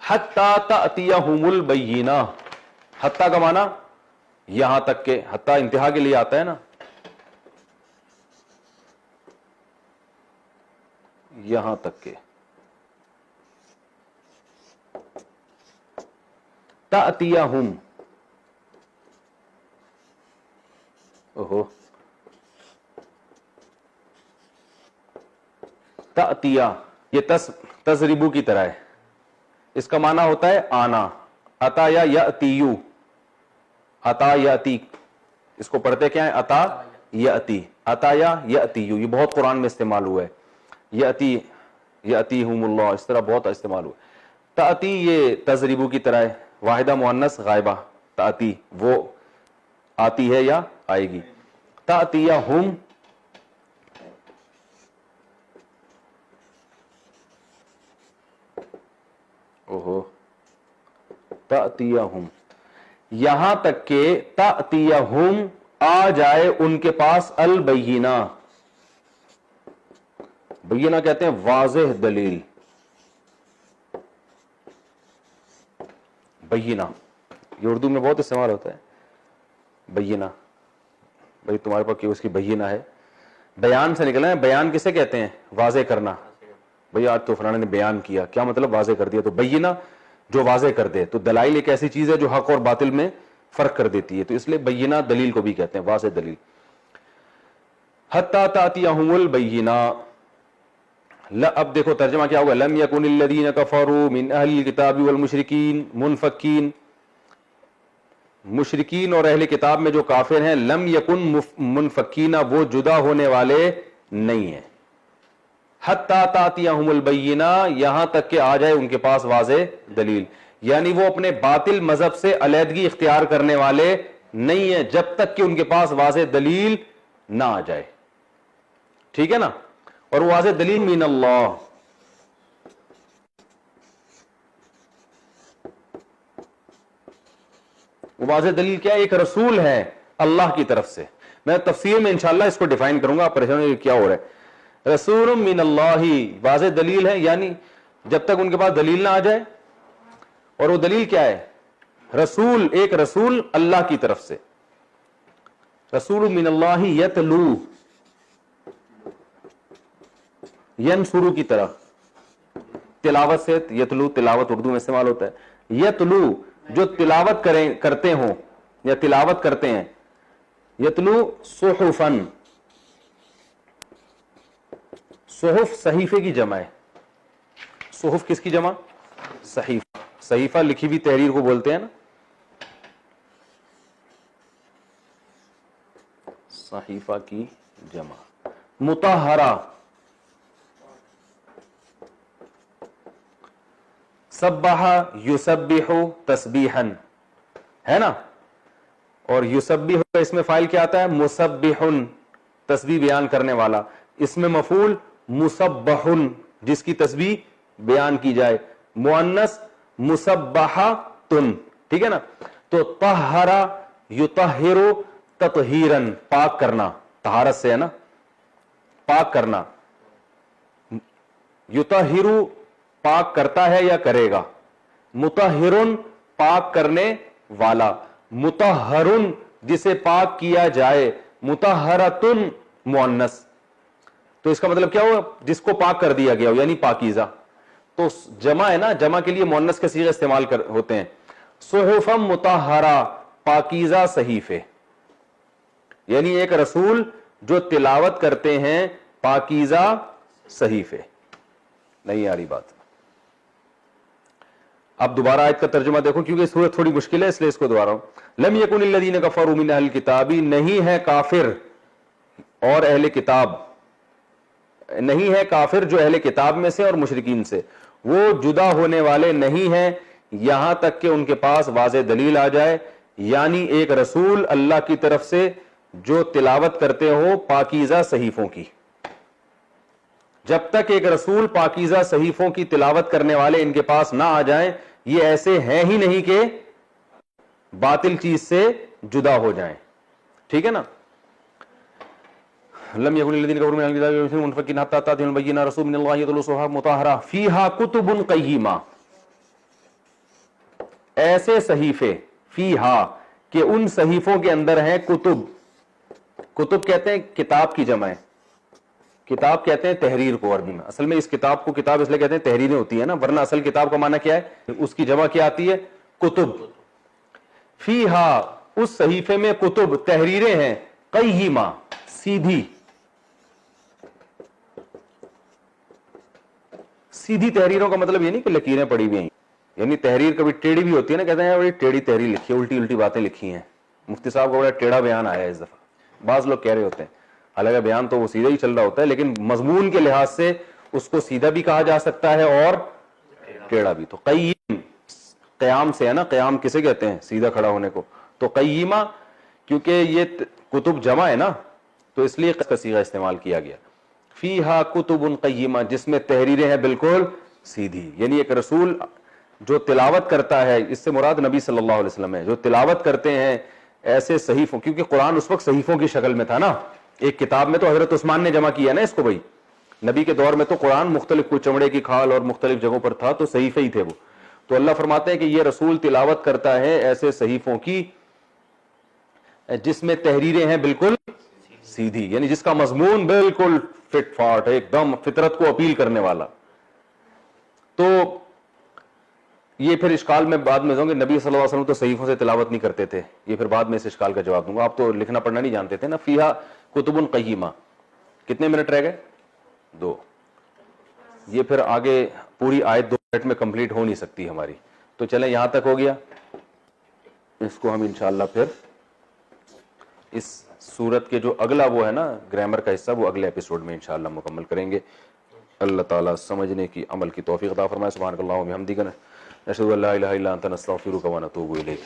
حتی تأتیہم البینہ. حتی کا معنی یہاں تک کہ، حتی انتہا کے لیے آتا ہے نا، یہاں تک کہ. تأتیہم، اوہو، تأتیہ یہ تضربو کی طرح ہے. اس کا معنی ہوتا ہے آنا. اتا یا یأتیو، اتا یأتی، اس کو پڑھتے کیا ہے؟ اتا یأتی. اتا یا یأتیو، یہ بہت قرآن میں استعمال ہوا ہے. یأتی، یأتیہم اللہ، اس طرح بہت استعمال ہوا. تأتی یہ تضربو کی طرح ہے، واحدہ مؤنث غائبہ. تأتی وہ آتی ہے یا آئے گی. تأتیہم، اوہو، تأتیہم، یہاں تک کہ تأتیہم آ جائے ان کے پاس البینہ. بینہ کہتے ہیں واضح دلیل. بینہ یہ اردو میں بہت استعمال ہوتا ہے. بینہ، بھئی تمہارے پاس کیوں اس کی بینہ ہے؟ بیان سے نکلا ہے. بیان کسے کہتے ہیں؟ واضح کرنا. بھئی آج تو فلانے نے بیان کیا، کیا مطلب؟ واضح کر دیا. تو بینہ جو واضح کر دے. تو دلائل ایک ایسی چیز ہے جو حق اور باطل میں فرق کر دیتی ہے، تو اس لیے بینہ دلیل کو بھی کہتے ہیں، واضح دلیل. حتی تأتیہم البینہ. اب دیکھو ترجمہ کیا ہوگا؟ لم یکن الذین کفروا من اہل الکتاب والمشرکین منفکین. مشرکین اور اہل کتاب میں جو کافر ہیں، لم یکن منفکین، وہ جدا ہونے والے نہیں ہیں. حتی تأتیہم البینہ، یہاں تک کہ آ جائے ان کے پاس واضح دلیل. یعنی وہ اپنے باطل مذہب سے علیحدگی اختیار کرنے والے نہیں ہیں جب تک کہ ان کے پاس واضح دلیل نہ آ جائے. ٹھیک ہے نا؟ اور واضح دلیل من اللہ. واضح دلیل کیا ہے؟ ایک رسول ہے اللہ کی طرف سے. میں تفسیر میں انشاءاللہ اس کو ڈیفائن کروں گا، آپ پریشان ہوئے کیا ہو رہا ہے. رسول من اللہ، واضح دلیل ہے، یعنی جب تک ان کے پاس دلیل نہ آ جائے. اور وہ دلیل کیا ہے؟ رسول، ایک رسول اللہ کی طرف سے. رسول من اللہ یتلو، ینصرو کی طرح، تلاوت سے، یتلو تلاوت اردو میں استعمال ہوتا ہے. یتلو جو تلاوت کرتے ہوں یا تلاوت کرتے ہیں. یتلو صحفن، صحف صحیفے کی جمع ہے. صحف کس کی جمع؟ صحیفہ. صحیفہ لکھی ہوئی تحریر کو بولتے ہیں نا. صحیفہ کی جمع. مطہرہ، سبح یسبح تسبیحا ہے نا. اور یسبح کا اس میں فاعل کیا آتا ہے؟ مسبح، تسبیح بیان کرنے والا. اس میں مفعول مسبح، جس کی تسبیح بیان کی جائے. مؤنث مسبحۃن. ٹھیک ہے نا؟ تو طہر یطہر تطہیرا، پاک کرنا، طہارت سے ہے نا، پاک کرنا. یطہر پاک کرتا ہے یا کرے گا. مطہرن پاک کرنے والا. مطہرن جسے پاک کیا جائے. مطہرتن مؤنث. تو اس کا مطلب کیا ہوا؟ جس کو پاک کر دیا گیا ہو، یعنی پاکیزہ. تو جمع ہے نا، جمع کے لیے مؤنث کے صیغے استعمال ہوتے ہیں. صحفا مطہرہ، پاکیزہ صحیفے. یعنی ایک رسول جو تلاوت کرتے ہیں پاکیزہ صحیفے. نہیں آ رہی بات؟ اب دوبارہ آیت کا ترجمہ دیکھو کیونکہ سورت تھوڑی مشکل ہے، اس لیے اس کو دوبارہ. لم یکن الذین کفروا من اہل الکتاب، نہیں ہے کافر اور اہل کتاب، نہیں ہے کافر جو اہل کتاب میں سے اور مشرکین سے. وہ جدا ہونے والے نہیں ہیں یہاں تک کہ ان کے پاس واضح دلیل آ جائے، یعنی ایک رسول اللہ کی طرف سے جو تلاوت کرتے ہو پاکیزہ صحیفوں کی. جب تک ایک رسول پاکیزہ صحیفوں کی تلاوت کرنے والے ان کے پاس نہ آ جائیں، یہ ایسے ہیں ہی نہیں کہ باطل چیز سے جدا ہو جائیں. ٹھیک ہے نا. لم يكن الذين كفروا من اهل الكتاب منفكين حتى تاتيهم البينة رسول من الله يتلو صحف مطهرة فيها كتب قيمة. ایسے صحیفے فیہا کہ ان صحیفوں کے اندر ہیں کتب. کتب کہتے ہیں کتاب کی جمع ہے. کتاب کہتے ہیں تحریر کو عربی میں. اصل میں اس کتاب کو کتاب اس لیے کہتے ہیں تحریریں ہوتی ہیں نا، ورنہ اصل کتاب کا معنی کیا ہے؟ اس کی جمع کیا آتی ہے؟ کتب. فیہا اس صحیفے میں کتب تحریریں ہیں قیمہ سیدھی. سیدھی تحریروں کا مطلب یہ نہیں کہ لکیریں پڑی ہوئی ہیں، یعنی تحریر کبھی ٹیڑھی بھی ہوتی ہے نا، کہتے ہیں بڑی ٹیڑھی تحریر لکھی ہے، الٹی الٹی باتیں لکھی ہیں. مفتی صاحب کا بڑا ٹیڑھا بیان آیا ہے اس دفعہ. بعض لوگ کہہ رہے ہوتے ہیں، حالانکہ بیان تو وہ سیدھا ہی چل رہا ہوتا ہے، لیکن مضمون کے لحاظ سے اس کو سیدھا بھی کہا جا سکتا ہے اور ٹیڑھا بھی. تو قیم قیام سے ہے نا، قیام کسے کہتے ہیں؟ سیدھا کھڑا ہونے کو. تو قیمہ کیونکہ یہ کتب جمع ہے نا، تو اس لیے اس کا صیغہ استعمال کیا گیا. فیہا کتب قیمہ جس میں تحریریں ہیں بالکل سیدھی. یعنی ایک رسول جو تلاوت کرتا ہے، اس سے مراد نبی صلی اللہ علیہ وسلم ہے، جو تلاوت کرتے ہیں ایسے صحیفوں، کیونکہ قرآن اس وقت صحیفوں کی شکل میں تھا نا. ایک کتاب میں تو حضرت عثمان نے جمع کیا نا اس کو. بھائی نبی کے دور میں تو قرآن مختلف کوئی چمڑے کی کھال اور مختلف جگہوں پر تھا، تو صحیفے ہی تھے وہ. تو اللہ فرماتے ہیں کہ یہ رسول تلاوت کرتا ہے ایسے صحیفوں کی جس میں تحریریں ہیں بالکل سیدھی، یعنی جس کا مضمون بالکل فٹ فاٹ ایک دم فطرت کو اپیل کرنے والا. تو یہ پھر اشکال میں بعد میں دوں گے، نبی صلی اللہ علیہ وسلم تو صحیفوں سے تلاوت نہیں کرتے تھے. یہ پھر بعد میں اس اشکال کا جواب دوں گا. آپ تو لکھنا پڑھنا نہیں جانتے تھے نا. فیہا کتب قیمہ. کتنے منٹ رہ گئے؟ 2. یہ پھر آگے پوری آیت 2 منٹ میں کمپلیٹ ہو نہیں سکتی ہماری. تو چلیں یہاں تک ہو گیا. اس کو ہم انشاءاللہ پھر اس سورت کے جو اگلا وہ ہے نا گرامر کا حصہ، وہ اگلے ایپیسوڈ میں انشاءاللہ مکمل کریں گے. اللہ تعالیٰ سمجھنے کی عمل کی توفیق عطا فرمائے. سبحانک اللہم و بحمدک نشہد ان لا الہ الا انت نستغفرک و نتوب الیک.